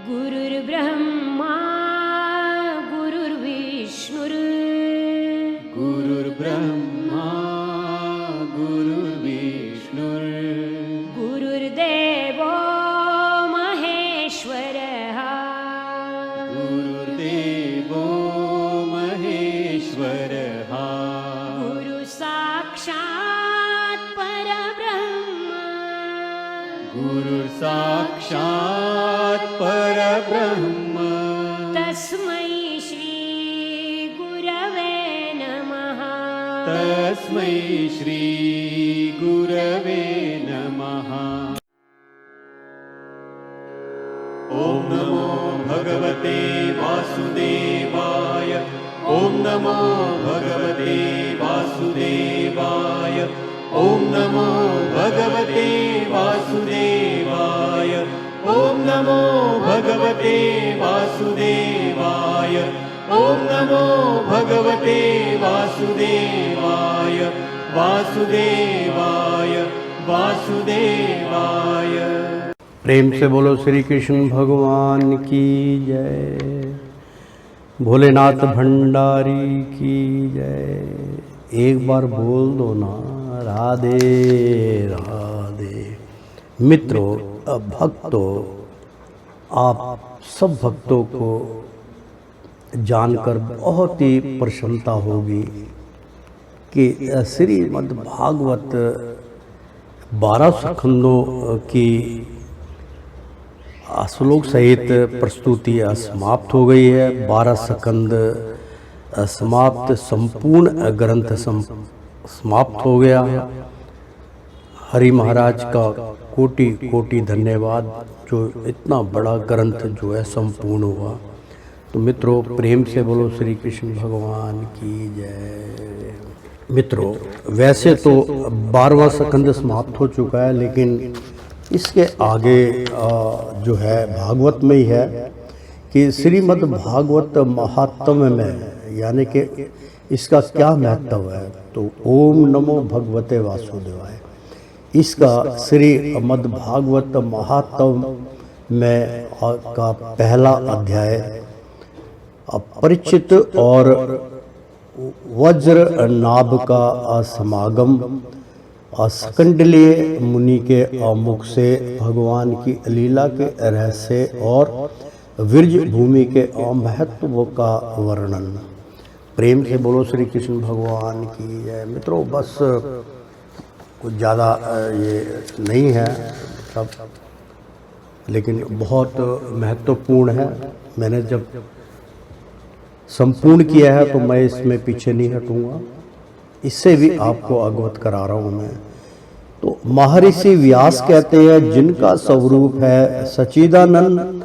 गुरुर्ब्रह्मा गुरुर्विष्णुर् गुरुर्ब्रह्मा गुरुर्विष्णुर् गुरुर्देवो महेश्वरः गुरुर्देवो महेश्वरः गुरुसाक्षात् परब्रह्म गुरुर्साक्षात् परब्रह्म तस्मै श्री गुरवे नमः तस्मै श्री गुरवे नमः। ॐ नमो भगवते वासुदेवाय ॐ नमो भगवते वासुदेवाय ॐ नमो भगवते वासुदेवाय ॐ नमो भगवते वासुदेवाय ॐ नमो भगवते वासुदेवाय वासुदेवाय वासुदेवाय। प्रेम से बोलो श्री कृष्ण भगवान की जय, भोलेनाथ भंडारी की जय। एक बार बोल दो ना राधे राधे। मित्रों, भक्तों, आप सब भक्तों को जानकर बहुत ही प्रसन्नता होगी कि श्रीमद् भागवत 12 स्कंदों की श्लोक सहित प्रस्तुति समाप्त हो गई है। 12 स्कंद समाप्त, संपूर्ण ग्रंथ समाप्त हो गया। हरि महाराज का कोटि कोटि धन्यवाद, जो इतना बड़ा ग्रंथ जो है संपूर्ण हुआ। तो मित्रों, प्रेम से बोलो श्री कृष्ण भगवान की जय। मित्रों, वैसे तो 12वां स्कंद समाप्त हो चुका है, लेकिन इसके आगे जो है भागवत में ही है कि श्रीमद् भागवत महात्म्य में, यानी कि इसका क्या महत्व है। तो ओम नमो भगवते वासुदेवाय, इसका श्रीमद् भागवत महात्म्य में का पहला अध्याय अपरिचित और वज्र नाभ का समागम, स्कंदलीय मुनि के मुख से भगवान की लीला के रहस्य और विरज भूमि के महत्व का वर्णन। प्रेम से बोलो श्री कृष्ण भगवान की जय। मित्रों, बस कुछ ज़्यादा ये नहीं है सब, लेकिन बहुत महत्वपूर्ण है। मैंने जब संपूर्ण किया है तो मैं इसमें पीछे नहीं हटूंगा, इससे भी आपको अवगत करा रहा हूँ मैं। तो महर्षि व्यास कहते हैं, जिनका स्वरूप है सच्चिदानंद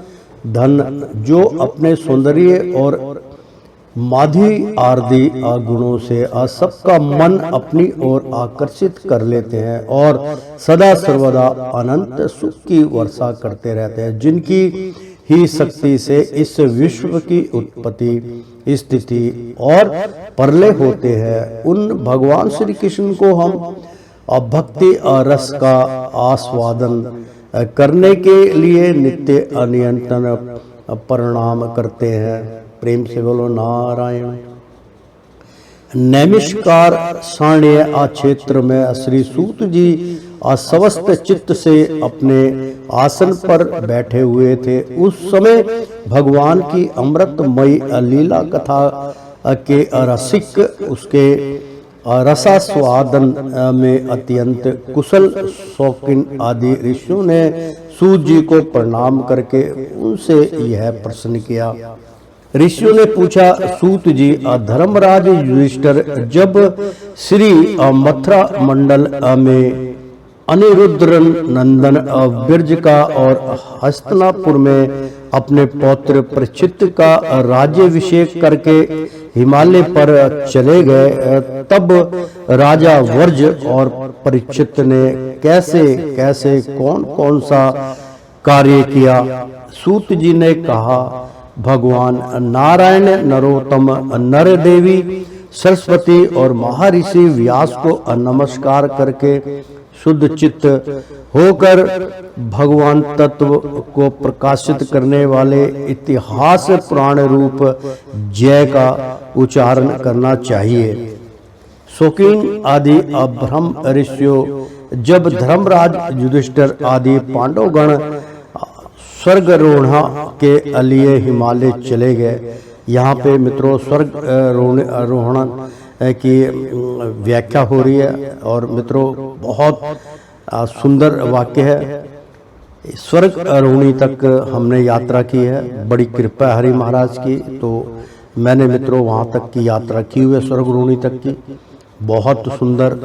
धन, जो अपने सौंदर्य और माधुर्य आदि गुणों से सबका मन अपनी ओर आकर्षित कर लेते हैं और सदा सर्वदा अनंत सुख की वर्षा करते रहते हैं, जिनकी ही शक्ति से इस विश्व की उत्पत्ति, स्थिति और प्रलय होते हैं। उन भगवान श्री कृष्ण को हम भक्ति रस का आस्वादन करने के लिए नित्य अनियंत्रण प्रणाम करते हैं। प्रेम से बोलो नारायण। नैमिषकार साण्य क्षेत्र में श्री सूत जी अस्वस्थ चित्त से अपने आसन पर बैठे हुए थे। उस समय भगवान की अमृतमयी लीला कथा के रसिक उसके रसास्वादन में अत्यंत कुशल शौकीन आदि ऋषियों ने सूत जी को प्रणाम करके उनसे यह प्रश्न किया। ऋषियों ने पूछा, सूत जी, धर्मराज युधिष्ठिर जब श्री मथुरा मंडल में अनिरुद्ध नंदन विरज का और हस्तिनापुर में अपने पौत्र परीक्षित का राज्याभिषेक करके हिमालय पर चले गए, तब राजा वर्ज और परीक्षित ने कैसे कैसे कौन कौन सा कार्य किया। सूत जी ने कहा, भगवान नारायण, नरोत्तम, नर देवी सरस्वती और महर्षि व्यास को नमस्कार करके शुद्ध चित्त होकर भगवान तत्व को प्रकाशित करने वाले इतिहास प्राण रूप जय का उच्चारण करना चाहिए। शौकीन आदि अब्रह्म ऋषियों जब धर्मराज युधिष्ठिर आदि पांडवगण स्वर्गारोहण के लिए हिमालय चले गए। यहाँ पे मित्रों स्वर्ग आरोहण की व्याख्या हो रही है और मित्रों बहुत सुंदर वाक्य है। स्वर्ग आरोहणी तक हमने यात्रा की है, बड़ी कृपा है हरि महाराज की। तो मैंने मित्रों वहाँ तक की यात्रा की हुई है, स्वर्ग आरोहणी तक की। बहुत सुंदर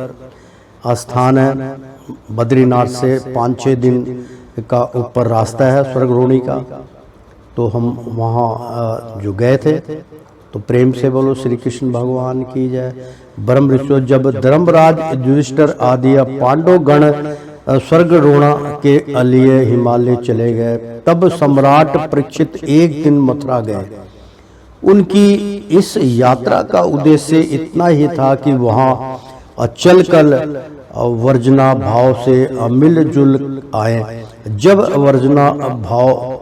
स्थान है। बद्रीनाथ से 5-6 दिन का ऊपर रास्ता है स्वर्ग आरोहणी का। तो हम वहाँ जो गए थे तो प्रेम से बोलो श्री कृष्ण भगवान की जय। ब्रह्म ऋषि जब धर्मराज युधिष्ठिर आदि पांडव गण स्वर्गारोहण के लिए हिमालय चले गए, तब सम्राट परीक्षित एक दिन मथुरा गए। उनकी इस यात्रा का उद्देश्य इतना ही था कि वहाँ चलकर वर्जना भाव से मिलजुल आए। जब वर्जना भाव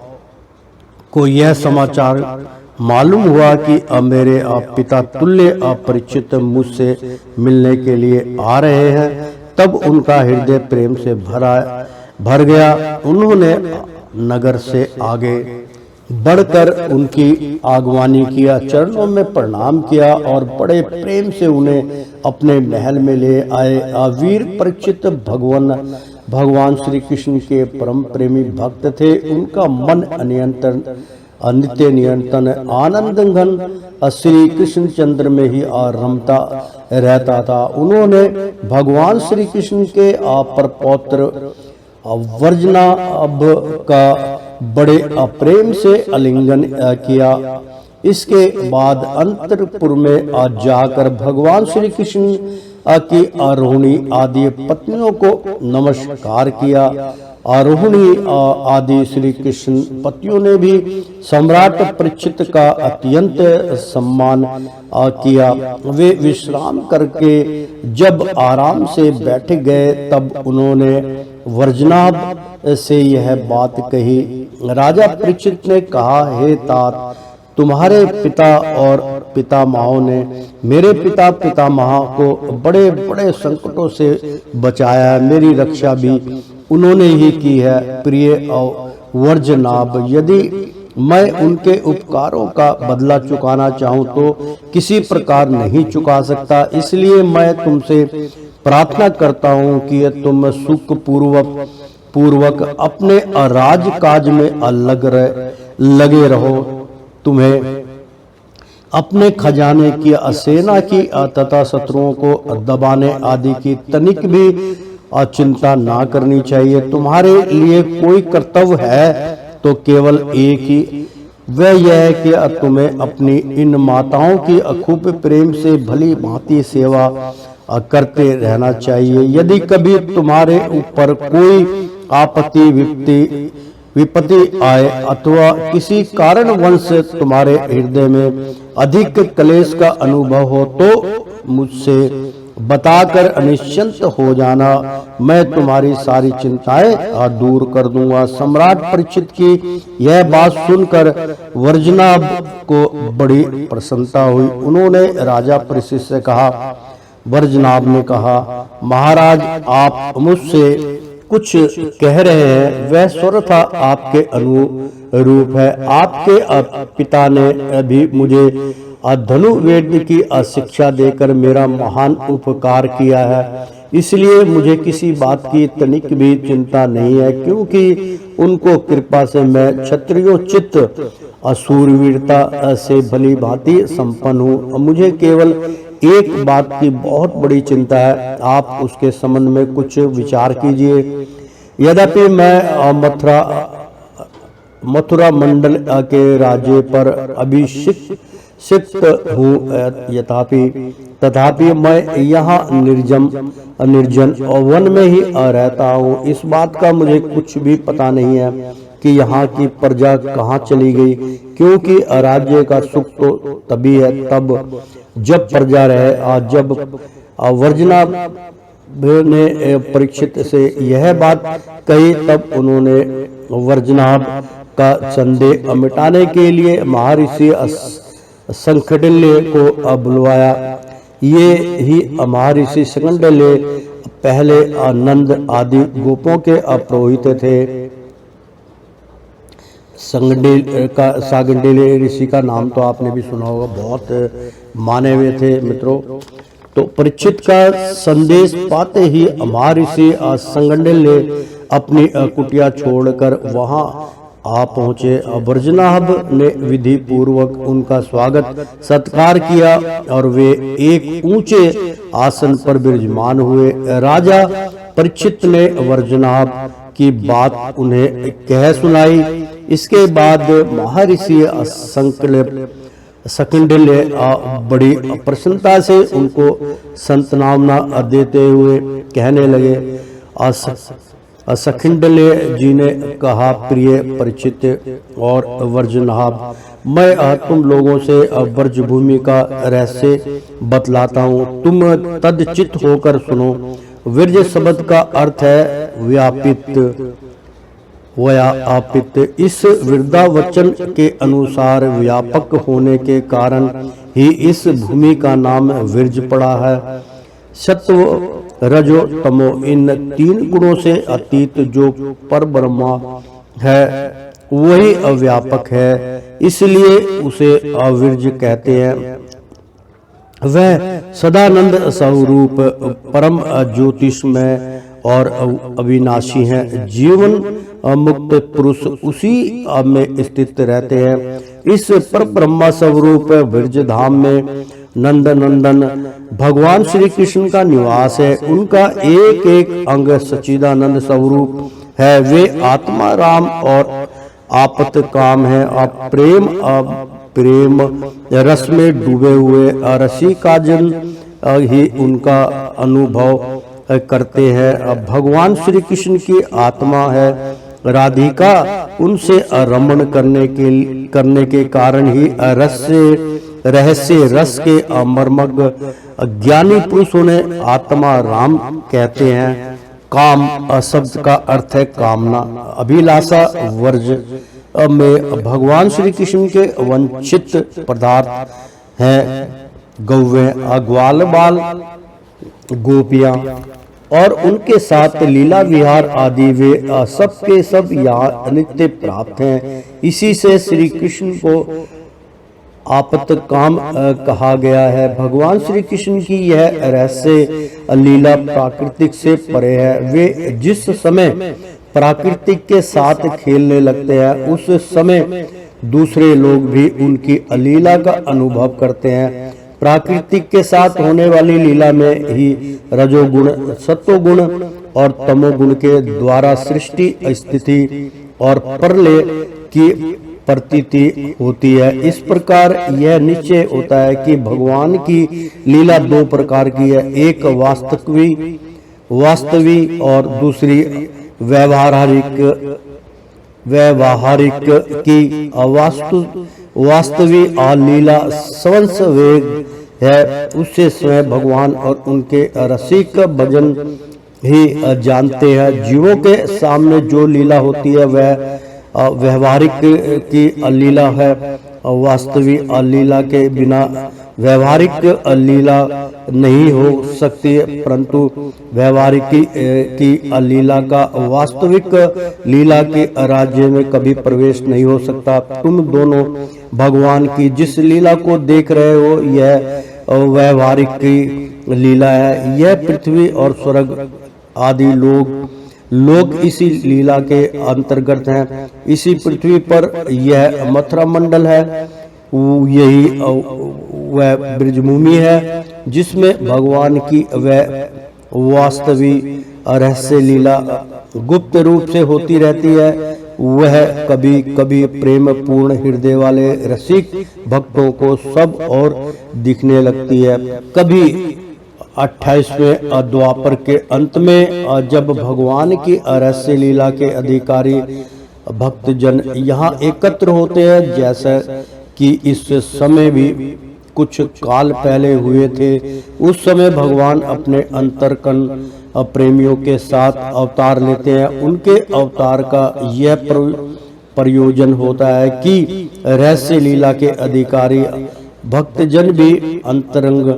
को यह समाचार मालूम हुआ कि मेरे पिता तुल्य अपरिचित मुझसे मिलने के लिए आ रहे हैं, तब उनका हृदय प्रेम से भर गया। उन्होंने नगर से आगे बढ़कर उनकी आगवानी किया, चरणों में प्रणाम किया और बड़े प्रेम से उन्हें अपने महल में ले आए। वीर परीक्षित भगवान श्री कृष्ण के परम प्रेमी भक्त थे। उनका मन नित्य निरंतर आनंद घन श्री कृष्ण चंद्र में ही रमता रहता था। उन्होंने भगवान श्री कृष्ण के परपौत्र वर्जनाभ का बड़े प्रेम से आलिंगन किया। इसके बाद अंतरपुर में जाकर भगवान श्री कृष्ण की आरोहिणी आदि पत्नियों को नमस्कार किया। आरोहिणी आदि श्री कृष्ण पतियों ने भी सम्राट परीक्षित का अत्यंत सम्मान किया। वे विश्राम करके जब आराम से बैठ गए, तब उन्होंने वर्जनाभ से यह बात कही। राजा परीक्षित ने कहा, हे तात, तुम्हारे पिता और पितामहों ने मेरे पिता पितामह को बड़े बड़े संकटों से बचाया, मेरी रक्षा भी उन्होंने ही की है। प्रिय वर्जनाभ, यदि मैं उनके उपकारों का बदला चुकाना चाहूं तो किसी प्रकार नहीं चुका सकता। इसलिए मैं तुमसे प्रार्थना करता हूं कि तुम सुख पूर्वक अपने राजकाज में लगे रहो। तुम्हें अपने खजाने की, सेना की तथा शत्रुओं को दबाने आदि की तनिक भी चिंता ना करनी चाहिए। तुम्हारे लिए कोई कर्तव्य है तो केवल एक ही, वह यह है कि तुम्हें अपनी इन माताओं की खूब प्रेम से भली भांति सेवा करते रहना चाहिए। यदि कभी तुम्हारे ऊपर कोई आपत्ति विपत्ति आए अथवा किसी कारणवश तुम्हारे हृदय में अधिक क्लेश का अनुभव हो तो मुझसे बताकर निश्चिंत हो जाना, मैं तुम्हारी सारी चिंताएं दूर कर दूंगा। सम्राट परीक्षित की यह बात सुनकर वर्जनाभ को बड़ी प्रसन्नता हुई। उन्होंने राजा परीक्षित से कहा, वर्जनाभ ने कहा, महाराज आप मुझसे कुछ कह रहे हैं, वह सर्वथा आपके अनुरूप है। आपके पिता ने भी मुझे धनुर्वेद की शिक्षा देकर मेरा महान उपकार किया है, इसलिए मुझे किसी बात की तनिक भी चिंता नहीं है, क्योंकि उनको कृपा से मैं क्षत्रियोचित असूरवीरता से भली भांति संपन्न हूँ। मुझे केवल एक बात की बहुत बड़ी चिंता है, आप उसके संबंध में कुछ विचार कीजिए। यद्यपि मैं मथुरा मंडल के राज्य पर अभिषिक्त हूँ, तथापि मैं यहाँ निर्जन वन में ही रहता हूँ। इस बात का मुझे कुछ भी पता नहीं है कि यहाँ की प्रजा कहाँ चली गई, क्योंकि राज्य का सुख तो तभी है तब जब प्रजा रहे। जब वर्जना ने परीक्षित से यह बात कही, तब उन्होंने वर्जनाभ का संदेह मिटाने के लिए महर्षि संकंडल्य को बुलवाया। ये ही महर्षि संकंडल्य पहले नंद आदि गोपों के पुरोहित थे। सागंडल्य ऋषि का नाम तो आपने भी सुना होगा, बहुत माने हुए थे मित्रों। तो परीक्षित का संदेश पाते ही महर्षि संकंडल्य अपनी कुटिया छोड़कर वहां आ पहुंचे। वर्जनाभ ने विधि पूर्वक उनका स्वागत सत्कार किया और वे एक ऊंचे आसन पर विराजमान हुए। राजा परीक्षित ने वर्जनाभ की बात उन्हें कह सुनाई। इसके बाद महर्षि संकंडल्य बड़ी प्रसन्नता से उनको संतनामना देते हुए कहने लगे। संकंडल्य जी ने कहा, प्रिय परीक्षित और वर्जनाभ, मैं तुम लोगों से ब्रज भूमि का रहस्य बतलाता हूँ, तुम तदचित होकर सुनो। विरज शब्द का अर्थ है व्यापित, व्यापित। इस वृद्धावचन के अनुसार व्यापक होने के कारण ही इस भूमि का नाम विरज पड़ा है। सत्व, रजो, तमो, इन तीन गुणों से अतीत जो पर ब्रह्मा है वही अव्यापक है, इसलिए उसे अविरज कहते हैं। वह सदानंद स्वरूप परम ज्योतिषमय और अविनाशी हैं। जीवन मुक्त पुरुष उसी में स्थित रहते हैं। इस पर ब्रह्मा स्वरूप विरज धाम में नंद नंदन भगवान श्री कृष्ण का निवास है। उनका एक एक अंग सच्चिदानंद स्वरूप है। वे आत्मा राम और आपत काम है। आप प्रेम रस में डूबे हुए रसिकाजन ही उनका अनुभव करते हैं। भगवान श्री कृष्ण की आत्मा है। राधिका उनसे रमण करने के कारण ही रहस्य रस के अमर्मज्ञ ज्ञानी पुरुष उन्हें आत्मा राम कहते हैं। काम शब्द का अर्थ है कामना, अभिलाषा। वर्ज में भगवान श्री कृष्ण के वंचित पदार्थ हैं गौवें, ग्वाल बाल, गोपियां और उनके साथ लीला विहार आदि। वे सब के सब यहाँ नित्य प्राप्त हैं। इसी से श्री कृष्ण को आपत काम कहा गया है। भगवान श्री कृष्ण की यह रहस्य लीला प्राकृतिक से परे है। वे जिस समय प्राकृतिक के साथ खेलने लगते हैं उस समय दूसरे लोग भी उनकी लीला का अनुभव करते हैं। प्राकृतिक के साथ होने वाली लीला में ही रजोगुण, सत्वगुण और तमोगुण के द्वारा सृष्टि, स्थिति और प्रलय की प्रतीति होती है। इस प्रकार यह निश्चय होता है कि भगवान की लीला दो प्रकार की है, एक वास्तविक और दूसरी व्यवहारिक की। वास्तविक लीला स्वंस वेग है, उससे स्वयं भगवान और उनके रसिक भजन ही जानते हैं। जीवों के सामने जो लीला होती है वह व्यवहारिक की लीला है। वास्तविक लीला के बिना व्यवहारिक लीला नहीं हो सकती, परंतु व्यवहारिक की लीला का वास्तविक लीला के राज्य में कभी प्रवेश नहीं हो सकता। तुम दोनों भगवान की जिस लीला को देख रहे हो यह व्यवहारिक की लीला है। यह पृथ्वी और स्वर्ग आदि लोग इसी लीला के अंतर्गत हैं। इसी पृथ्वी पर यह मथुरा मंडल है, यही वह ब्रजभूमि है जिसमें भगवान की वह वास्तविक रहस्य लीला गुप्त रूप से होती रहती है। वह कभी कभी प्रेम पूर्ण हृदय वाले रसिक भक्तों को सब और दिखने लगती है। कभी 28वें द्वापर के अंत में जब भगवान की रहस्य लीला के अधिकारी भक्तजन यहाँ एकत्र होते हैं, जैसा कि इस समय भी कुछ काल पहले हुए थे, उस समय भगवान अपने प्रेमियों के साथ अवतार लेते हैं, उनके अवतार का यह प्रयोजन होता है कि रहस्य लीला के अधिकारी भक्तजन भी अंतरंग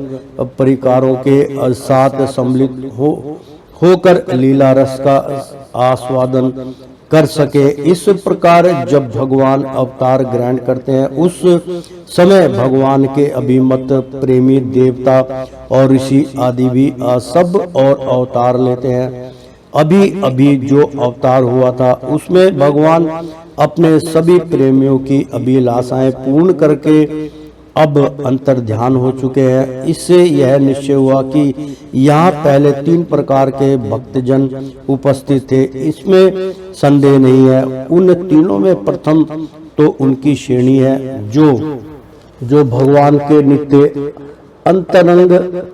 परिकारों के साथ सम्मिलित होकर लीला रस का आस्वादन कर सके। इस प्रकार जब भगवान अवतार ग्रहण करते हैं उस समय भगवान के अभिमत प्रेमी देवता और ऋषि आदि भी सब और अवतार लेते हैं। अभी जो अवतार हुआ था उसमें भगवान अपने सभी प्रेमियों की अभिलाषाएं पूर्ण करके अब अंतर ध्यान हो चुके हैं। इससे यह निश्चय हुआ कि यहाँ पहले 3 प्रकार के भक्तजन उपस्थित थे, इसमें संदेह नहीं है। उन तीनों में प्रथम तो उनकी श्रेणी है जो भगवान के नित्य अंतरंग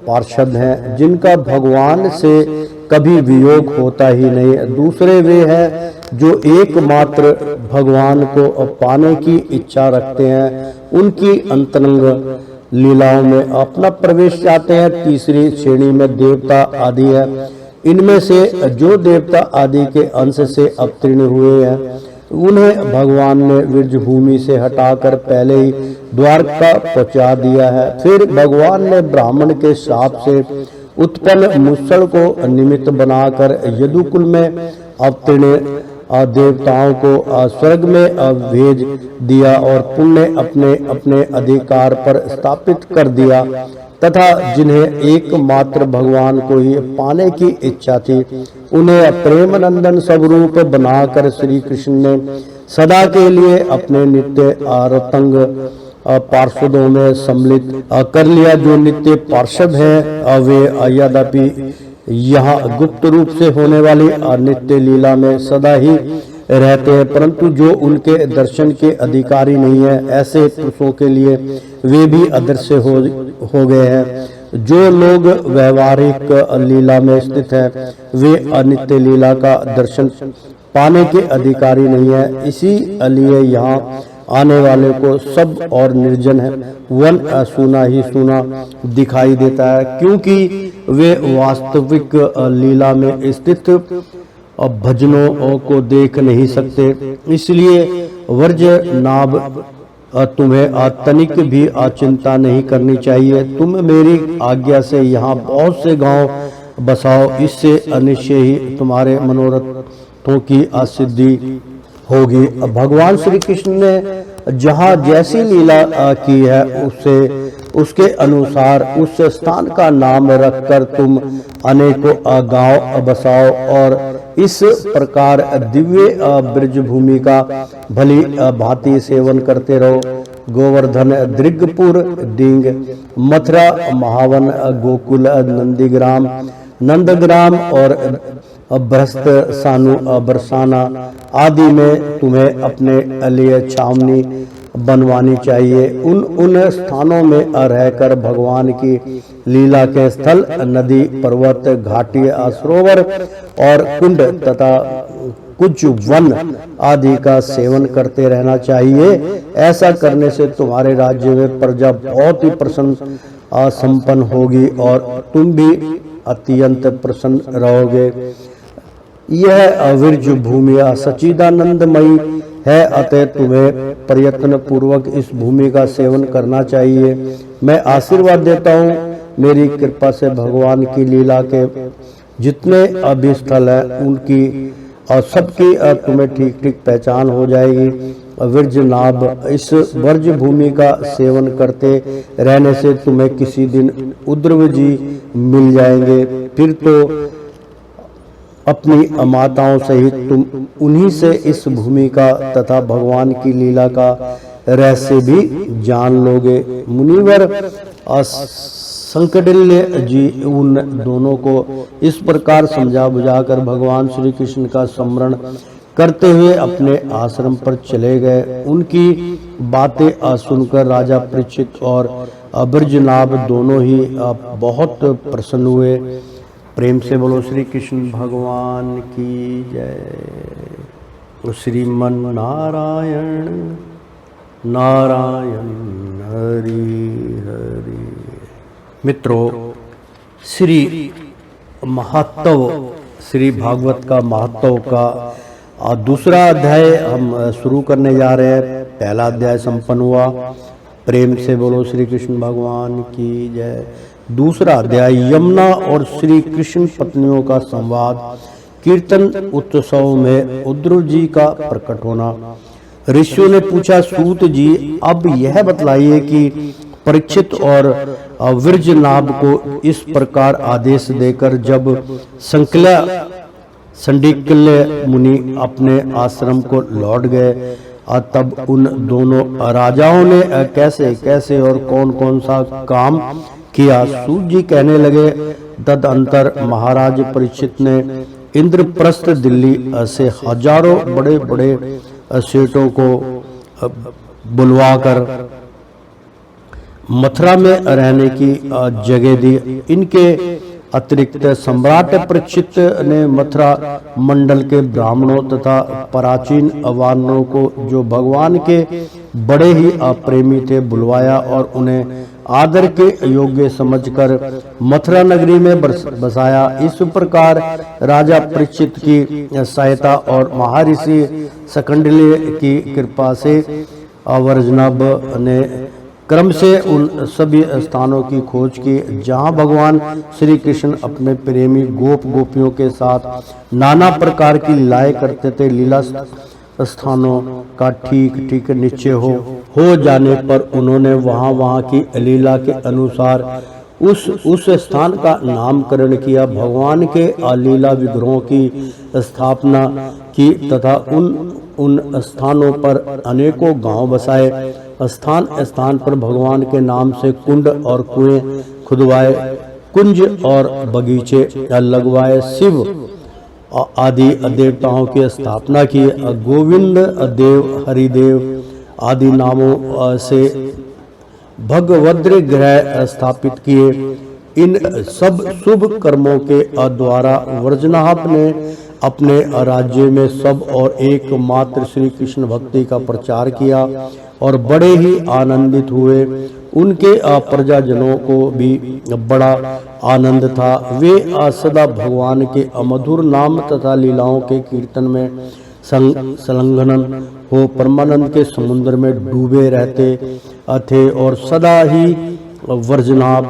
पार्षद हैं, जिनका भगवान से कभी वियोग होता ही नहीं। दूसरे वे हैं जो एकमात्र भगवान को पाने की इच्छा रखते हैं, उनकी अंतरंग लीलाओं में अपना प्रवेश चाहते हैं। तीसरी श्रेणी में देवता आदि है। इनमें से जो देवता आदि के अंश से अवतीर्ण हुए हैं उन्हें भगवान ने विरज भूमि से हटाकर पहले ही द्वारका पहुंचा दिया है। फिर भगवान ने ब्राह्मण के शाप से उत्पन्न मूषण को निमित्त बनाकर यदुकुल में अवतीर्ण देवताओं को स्वर्ग में भेज दिया और पुण्य अपने अपने अधिकार पर स्थापित कर दिया तथा जिन्हें एकमात्र भगवान को ही पाने की इच्छा थी उन्हें प्रेम नंदन स्वरूप बनाकर श्री कृष्ण ने सदा के लिए अपने नित्य आरतंग पार्षदों में सम्मिलित कर लिया। जो नित्य पार्षद हैं वे यद्यपि यहाँ गुप्त रूप से होने वाली नित्य लीला में सदा ही रहते हैं, परंतु जो उनके दर्शन के अधिकारी नहीं है ऐसे पुरुषों के लिए वे भी अदृश्य हो गए हैं। जो लोग व्यवहारिक लीला में स्थित हैं वे अनित्य लीला का दर्शन पाने के अधिकारी नहीं है। इसीलिए यहाँ आने वाले को सब और निर्जन है वन सुना ही सुना दिखाई देता है, क्योंकि वे वास्तविक लीला में स्थित भजनों को देख नहीं सकते। इसलिए वर्ज नाभ तुम्हें तनिक भी चिंता नहीं करनी चाहिए। तुम मेरी आज्ञा से यहाँ बहुत से गांव बसाओ, इससे अनिश्चय ही तुम्हारे मनोरथों की सिद्धि होगी। भगवान श्री कृष्ण ने जहाँ जैसी लीला की है उसके अनुसार उस स्थान का नाम रखकर तुम अनेकों गांव बसाओ और इस प्रकार दिव्य ब्रज भूमि का भली भांति सेवन करते रहो। गोवर्धन, दृगपुर, डींग, मथुरा, महावन, गोकुल, नंदीग्राम, नंदग्राम और भ्रष्ट सानु बरसाना आदि में तुम्हें अपने लिए छावनी बनवानी चाहिए। उन स्थानों में रहकर भगवान की लीला के स्थल, नदी, पर्वत, घाटी, सरोवर और कुंड तथा कुछ वन आदि का सेवन करते रहना चाहिए। ऐसा करने से तुम्हारे राज्य में प्रजा बहुत ही प्रसन्न संपन्न होगी और तुम भी अत्यंत प्रसन्न रहोगे। यह विरज भूमि सच्चिदानंदमयी है, अतः तुम्हें प्रयत्न पूर्वक इस भूमि का सेवन करना चाहिए। मैं आशीर्वाद देता हूँ, मेरी कृपा से भगवान की लीला के जितने अभिस्थल हैं उनकी और सबकी तुम्हें ठीक ठीक पहचान हो जाएगी। विरज नाभ, इस वर्ज भूमि का सेवन करते रहने से तुम्हें किसी दिन उद्रव जी मिल जाएंगे। फिर तो अपनी माताओं सहित तुम उन्हीं से इस भूमि का तथा भगवान की लीला का रहस्य भी जान लोगे। मुनिवर संकटिल्य जी उन दोनों को इस प्रकार समझा बुझाकर भगवान श्री कृष्ण का स्मरण करते हुए अपने आश्रम पर चले गए। उनकी बातें सुनकर राजा परीक्षित और ब्रजनाभ दोनों ही बहुत प्रसन्न हुए। प्रेम से बोलो श्री कृष्ण भगवान की जय। श्रीमन नारायण नारायण हरि हरि। मित्रों, श्री महत्व, श्री भागवत का महत्व का दूसरा अध्याय हम शुरू करने जा रहे हैं। पहला अध्याय संपन्न हुआ, प्रेम से बोलो श्री कृष्ण भगवान की जय। दूसरा अध्याय यमुना और श्री कृष्ण पत्नियों का संवाद, कीर्तन उत्सव में उद्धव जी का प्रकट होना। ऋषियों ने पूछा, सूत जी अब यह बतलाइए कि परीक्षित और विरजनाभ को इस प्रकार आदेश देकर जब संडिकल्य मुनि अपने आश्रम को लौट गए, तब उन दोनों राजाओं ने कैसे कैसे और कौन कौन सा काम किया। सूत जी कहने लगे, तदंतर महाराज परीक्षित ने इंद्रप्रस्थ दिल्ली से हजारों बड़े बड़े सेठों को बुलवाकर मथुरा में रहने की जगह दी। इनके अतिरिक्त सम्राट परीक्षित ने मथुरा मंडल के ब्राह्मणों तथा प्राचीन वानरों को, जो भगवान के बड़े ही प्रेमी थे, बुलवाया और उन्हें आदर के योग्य समझकर मथुरा नगरी में बसाया। इस प्रकार राजा परीक्षित की सहायता और महर्षि शकंडिल्य की कृपा से विरजनाभ ने क्रम से उन सभी स्थानों की खोज की जहां भगवान श्री कृष्ण अपने प्रेमी गोप गोपियों के साथ नाना प्रकार की लीलाएं करते थे। लीला स्थानों का ठीक ठीक निश्चय हो जाने पर उन्होंने वहां की लीला के अनुसार उस स्थान का नामकरण किया, भगवान के लीला विग्रहों की स्थापना की तथा उन स्थानों पर अनेकों गांव बसाए। स्थान स्थान पर भगवान के नाम से कुंड और कुएं खुदवाए, कुंज और बगीचे लगवाए, शिव आदि देवताओं की स्थापना की, गोविंद देव हरिदेव आदि नामों से भगवद्र ग्रह स्थापित किए। इन सब शुभ कर्मों के द्वारा विरजनाभ ने अपने राज्य में सब और एकमात्र श्री कृष्ण भक्ति का प्रचार किया और बड़े ही आनंदित हुए। उनके प्रजाजनों को भी बड़ा आनंद था। वे सदा भगवान के अमधुर नाम तथा लीलाओं के कीर्तन में संलग्न हो परमानंद के समुद्र में डूबे रहते थे और सदा ही विरजनाभ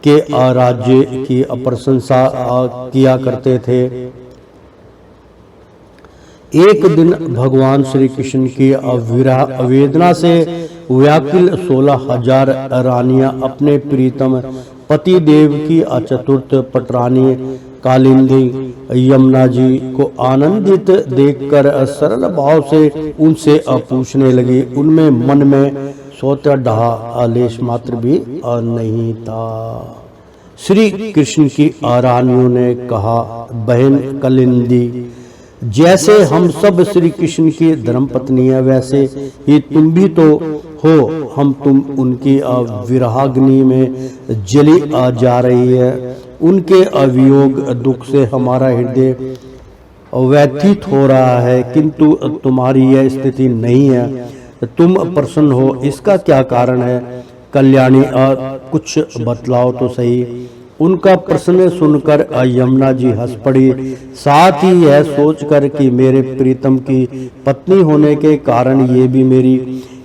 के राज्य की प्रशंसा किया करते थे। एक दिन भगवान श्री कृष्ण की विरह वेदना से व्याकुल 16,000 रानियां अपने प्रीतम पति देव की चतुर्थ पटरानी कालिंदी यमुना जी को आनंदित देखकर सरल भाव से उनसे पूछने लगी। उनमें मन में सोता डहा आलेश मात्र भी नहीं था। श्री कृष्ण की रानियों ने कहा, बहन कालिंदी, जैसे हम सब श्री कृष्ण की धर्मपत्नी है वैसे ही तुम भी तो हो। हम तुम उनकी विरहाग्नि में जली जा रही है। उनके अवियोग दुख से हमारा हृदय व्यथित हो रहा है, किंतु तुम्हारी यह स्थिति नहीं है। तुम प्रसन्न हो, इसका क्या कारण है? कल्याणी कुछ बतलाओ तो सही। उनका प्रश्न सुनकर यमुना जी हंस पड़ी, साथ ही यह सोचकर कि मेरे प्रीतम की पत्नी होने के कारण ये भी मेरी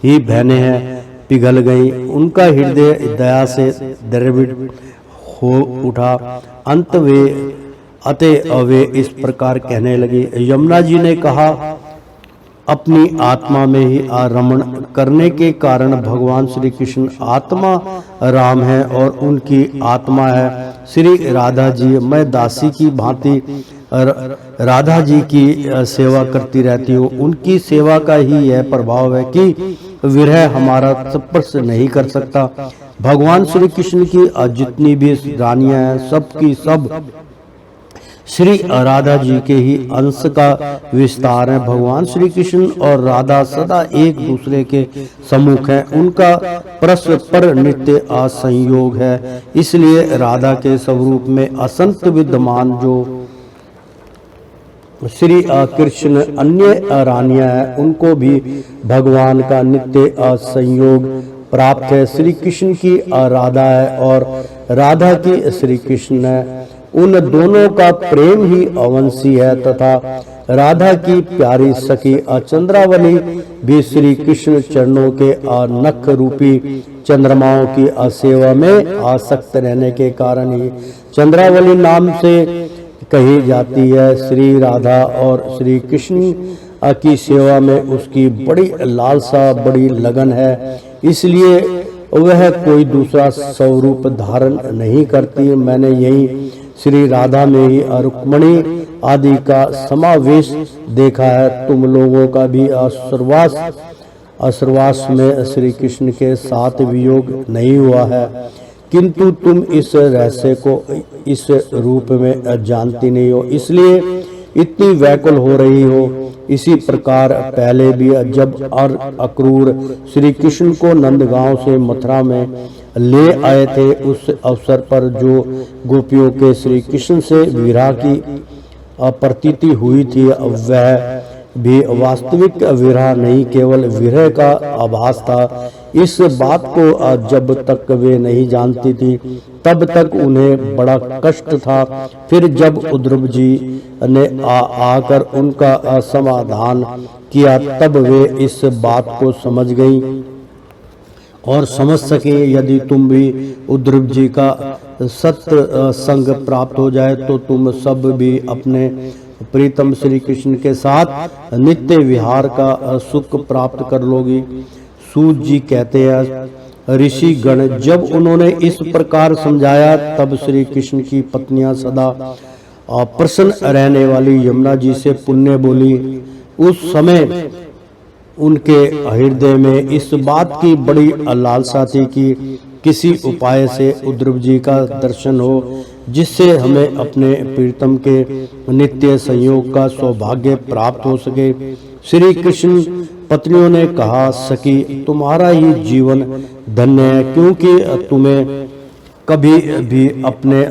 ही बहनें हैं, पिघल गई। उनका हृदय दया से द्रवित हो उठा। अंत वे इस प्रकार कहने लगी। यमुना जी ने कहा, अपनी आत्मा में ही रमण करने के कारण भगवान श्री कृष्ण आत्मा राम है और उनकी आत्मा है श्री राधा जी। मैं दासी की भांति राधा जी की सेवा करती रहती हूँ। उनकी सेवा का ही यह प्रभाव है कि विरह हमारा स्पर्श नहीं कर सकता। भगवान श्री कृष्ण की जितनी भी रानियां हैं, सब की सब श्री राधा जी के ही अंश का विस्तार है। भगवान श्री कृष्ण और राधा सदा एक दूसरे के सम्मुख हैं। उनका परस्पर नित्य असंयोग है। इसलिए राधा के स्वरूप में असंत विद्यमान जो श्री कृष्ण अन्य रानियां हैं, उनको भी भगवान का नित्य असंयोग प्राप्त है। श्री कृष्ण की राधा है और राधा की श्री कृष्ण है। उन दोनों का प्रेम ही अवंशी है तथा राधा की प्यारी सखी चंद्रावली भी श्री कृष्ण चरणों के नख रूपी चंद्रमाओं की सेवा में आसक्त रहने के कारण ही चंद्रावली नाम से कही जाती है। श्री राधा और श्री कृष्ण की सेवा में उसकी बड़ी लालसा, बड़ी लगन है, इसलिए वह कोई दूसरा स्वरूप धारण नहीं करती। मैंने यही श्री राधा में ही रुक्मणी आदि का समावेश देखा है। तुम लोगों का भी असरवास में श्री कृष्ण के साथ वियोग नहीं हुआ है, किंतु तुम इस रहस्य को इस रूप में जानती नहीं हो, इसलिए इतनी व्याकुल हो रही हो। इसी प्रकार पहले भी जब अक्रूर श्री कृष्ण को नंदगांव से मथुरा में ले आए थे, उस अवसर पर जो गोपियों के श्री कृष्ण से विरह की प्रतीति हुई थी, वह भी वास्तविक विरह नहीं, केवल विरह का आभास था। इस बात को जब तक वे नहीं जानती थी तब तक उन्हें बड़ा कष्ट था। फिर जब उद्धव जी ने आकर उनका समाधान किया तब वे इस बात को समझ गई और समझ सके। यदि तुम भी उद्धव जी का सत्य संग प्राप्त हो जाए तो तुम सब भी अपने प्रीतम श्री कृष्ण के साथ नित्य विहार का सुख प्राप्त कर लोगी। सूत जी कहते हैं, ऋषि गण जब उन्होंने इस प्रकार समझाया तब श्री कृष्ण की पत्नियां सदा प्रसन्न रहने वाली यमुना जी से पुण्य बोली। उस समय उनके हृदय में इस बात की बड़ी लालसा थी कि किसी उपाय से उद्धव जी का दर्शन हो, जिससे हमें अपने प्रीतम के नित्य संयोग का सौभाग्य प्राप्त हो सके। श्री कृष्ण पत्नियों ने कहा, सखी तुम्हारा ही जीवन धन्य है, क्योंकि तुम्हें कभी भी अपने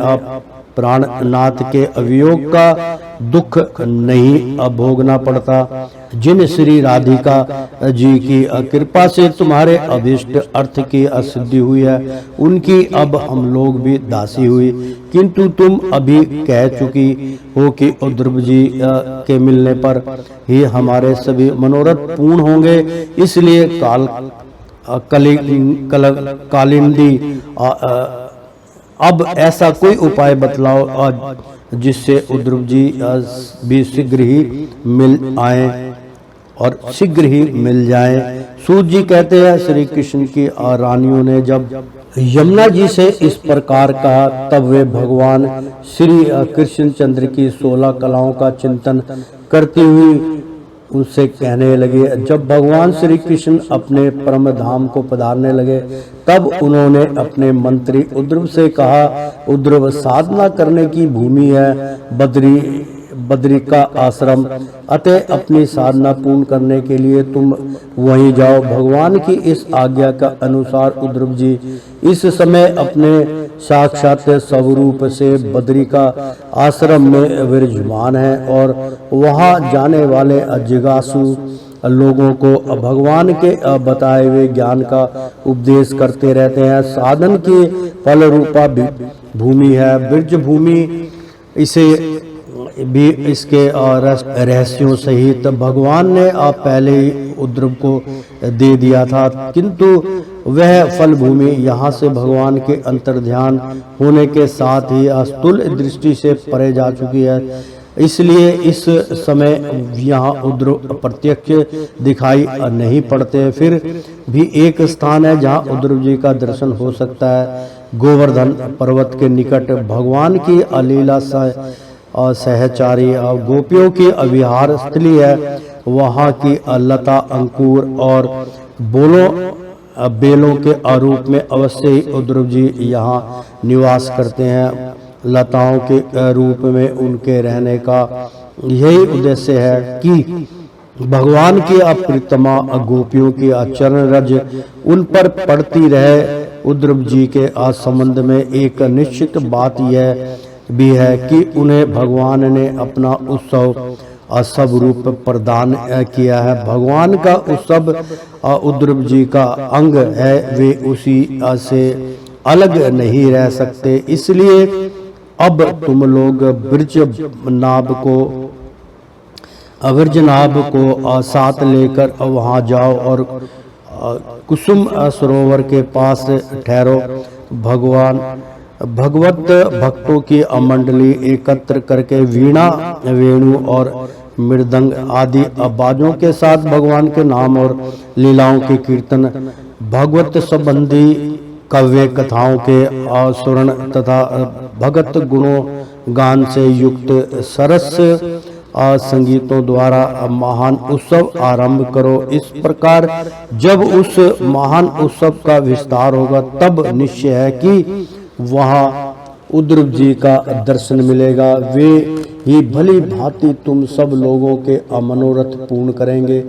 प्राणनाथ के अवियोग का दुख नहीं भोगना पड़ता। जिन श्री राधिका जी की कृपा से तुम्हारे अभीष्ट अर्थ की सिद्धि हुई है, उनकी अब हम लोग भी दासी हुई। किंतु तुम अभी कह चुकी हो कि उद्धव जी के मिलने पर ही हमारे सभी मनोरथ पूर्ण होंगे, इसलिए कालिंदी अब ऐसा कोई उपाय बतलाओ जिससे उद्धव जी भी शीघ्र ही मिल आए और शीघ्र ही मिल जाएं। सूत जी कहते हैं, श्री कृष्ण की रानियों ने जब यमुना जी से इस प्रकार कहा तब वे भगवान श्री कृष्ण चंद्र की 16 कलाओं का चिंतन करती हुई उनसे कहने लगे। जब भगवान श्री कृष्ण अपने परम धाम को पधारने लगे तब उन्होंने अपने मंत्री उद्धव से कहा, उद्धव साधना करने की भूमि है बद्री का आश्रम, अतः अपनी साधना पूर्ण करने के लिए तुम वहीं जाओ। भगवान की इस आज्ञा का अनुसार उद्धव जी इस समय अपने साक्षात स्वरूप से बद्री का आश्रम में विराजमान है और वहां जाने वाले जिज्ञासु लोगों को भगवान के बताए हुए ज्ञान का उपदेश करते रहते हैं। साधन की फल रूपा भूमि है ब्रज भूमि, इसे भी इसके रहस्यों सहित भगवान ने पहले ही उद्धव को दे दिया था, किंतु वह फल भूमि यहाँ से भगवान के अंतर्ध्यान होने के साथ ही स्थूल दृष्टि से परे जा चुकी है। इसलिए इस समय यहाँ उद्धव प्रत्यक्ष दिखाई नहीं पड़ते। फिर भी एक स्थान है जहाँ उद्धव जी का दर्शन हो सकता है। गोवर्धन पर्वत के निकट भगवान की अलीला सहचारी गोपियों की अविहार स्थली है। वहाँ की लता अंकुर और बेलों के आरूप में अवश्य ही उद्धव जी यहाँ निवास करते हैं। लताओं के रूप में उनके रहने का यही उद्देश्य है कि भगवान की अप्रितमा गोपियों की चरण रज उन पर पड़ती रहे। उद्धव जी के संबंध में एक निश्चित बात यह भी है कि उन्हें भगवान ने अपना उत्सव सब रूप प्रदान किया है। भगवान का उत्सव उद्धव जी का अंग है, वे उसी से अलग नहीं रह सकते। इसलिए अब तुम लोग अविर्जनाभ को साथ लेकर वहां जाओ और कुसुम सरोवर के पास ठहरो। भगवत भक्तों की मंडली एकत्र करके वीणा, वेणु और मृदंग आदि बाजों के साथ भगवान के नाम और लीलाओं के कीर्तन, भगवत संबंधी काव्य कथाओं के स्वर्ण तथा भगत गुणों गान से युक्त सरस संगीतों द्वारा महान उत्सव आरंभ करो। इस प्रकार जब उस महान उत्सव का विस्तार होगा तब निश्चय है कि वहां उद्रव जी का दर्शन मिलेगा। वे ही भली भांति तुम सब लोगों के मनोरथ पूर्ण करेंगे।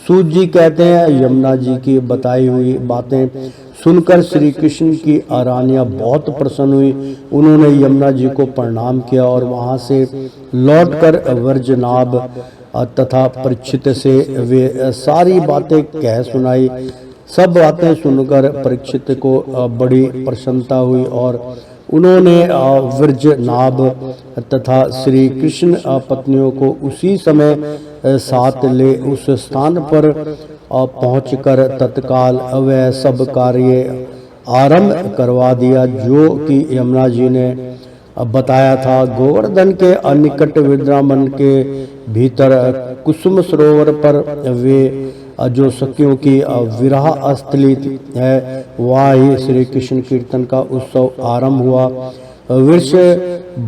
सूत जी कहते हैं, यमुना जी की बताई हुई बातें सुनकर श्री कृष्ण की रानियां बहुत प्रसन्न हुई। उन्होंने यमुना जी को प्रणाम किया और वहां से लौटकर वर्जनाभ तथा परीक्षित से वे सारी बातें कह सुनाई। सब बातें सुनकर परीक्षित को बड़ी प्रसन्नता हुई और उन्होंने वर्जनाभ तथा श्री कृष्ण पत्नियों को उसी समय साथ ले उस स्थान पर पहुंचकर तत्काल वह सब कार्य आरंभ करवा दिया जो कि यमुना जी ने बताया था। गोवर्धन के निकट वृंदावन के भीतर कुसुम सरोवर पर वे जो सखियों की विरह स्थली है वहाँ ही श्री कृष्ण कीर्तन का उत्सव आरंभ हुआ। वृष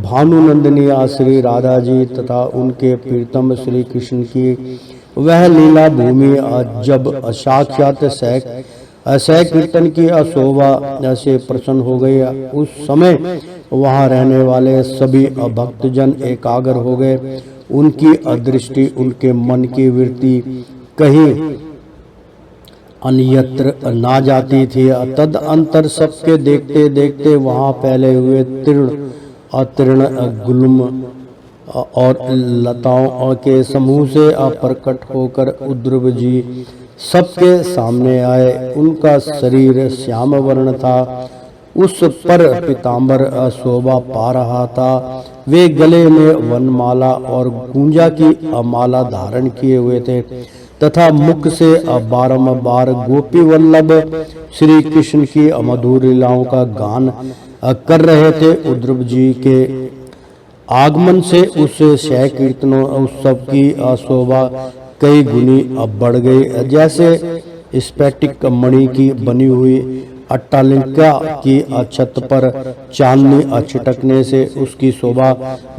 भानुनंदिनी श्री राधा जी तथा उनके प्रीतम श्री कृष्ण की वह लीला भूमि जब साक्षात सह कीर्तन की शोभा से प्रसन्न हो गई, उस समय वहां रहने वाले सभी भक्तजन एकाग्र हो गए। उनकी दृष्टि, उनके मन की वृत्ति कहीं अन्यत्र ना जाती थी। तदअंतर सबके देखते देखते वहां फैले हुए तीर्ण गुल्म और लताओं के समूह से प्रकट होकर उद्रव जी सबके सामने आए। उनका शरीर श्याम वर्ण था, उस पर पीतांबर शोभा पा रहा था। वे गले में वनमाला और गुंजा की माला धारण किए हुए थे तथा मुख से बारंबार गोपी वल्लभ श्री कृष्ण की मधुर लीलाओं का गान कर रहे थे। उद्रव जी के आगमन से उस शह कीर्तनों उत्सव की शोभा कई गुनी बढ़ गई। जैसे स्फटिक मणि की बनी हुई अट्टालिका की छत पर चांदनी छिटकने से उसकी शोभा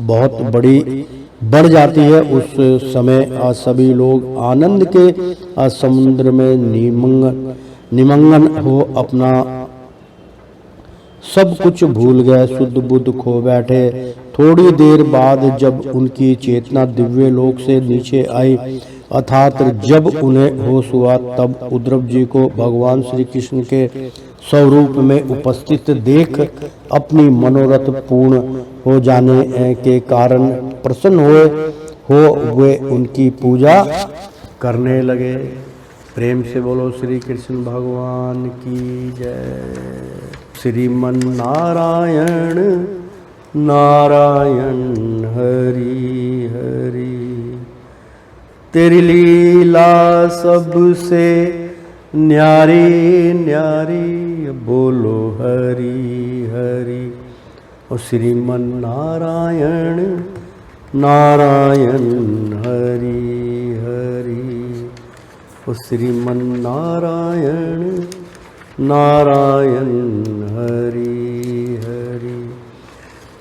बहुत बढ़ जाती है। उस समय सभी लोग आनंद के समुद्र में निमग्न हो अपना सब कुछ भूल गए, शुद्ध बुद्ध खो बैठे। थोड़ी देर बाद जब उनकी चेतना दिव्य लोक से नीचे आई अर्थात जब उन्हें होश हुआ तब उद्रव जी को भगवान श्री कृष्ण के स्वरूप में उपस्थित देख अपनी मनोरथ पूर्ण हो जाने के कारण प्रसन्न हुए उनकी पूजा करने लगे। प्रेम से बोलो श्री कृष्ण भगवान की जय। श्रीमन नारायण नारायण हरि हरि, तेरी लीला सबसे न्यारी न्यारी, बोलो हरि हरि। और श्रीमन नारायण नारायण हरि हरि, और श्रीमन नारायण नारायण हरि हरि।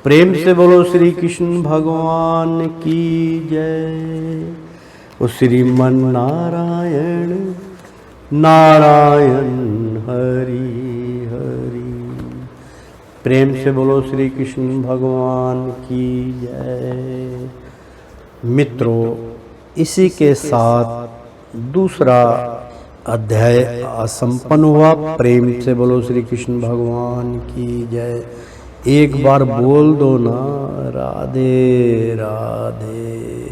प्रेम से बोलो श्री कृष्ण भगवान की जय। और श्रीमन नारायण नारायण हरि हरि। प्रेम से बोलो श्री कृष्ण भगवान की जय। मित्रों, इसी के साथ दूसरा अध्याय संपन्न हुआ। प्रेम से बोलो श्री कृष्ण भगवान की जय। एक बार बोल दो ना, राधे राधे।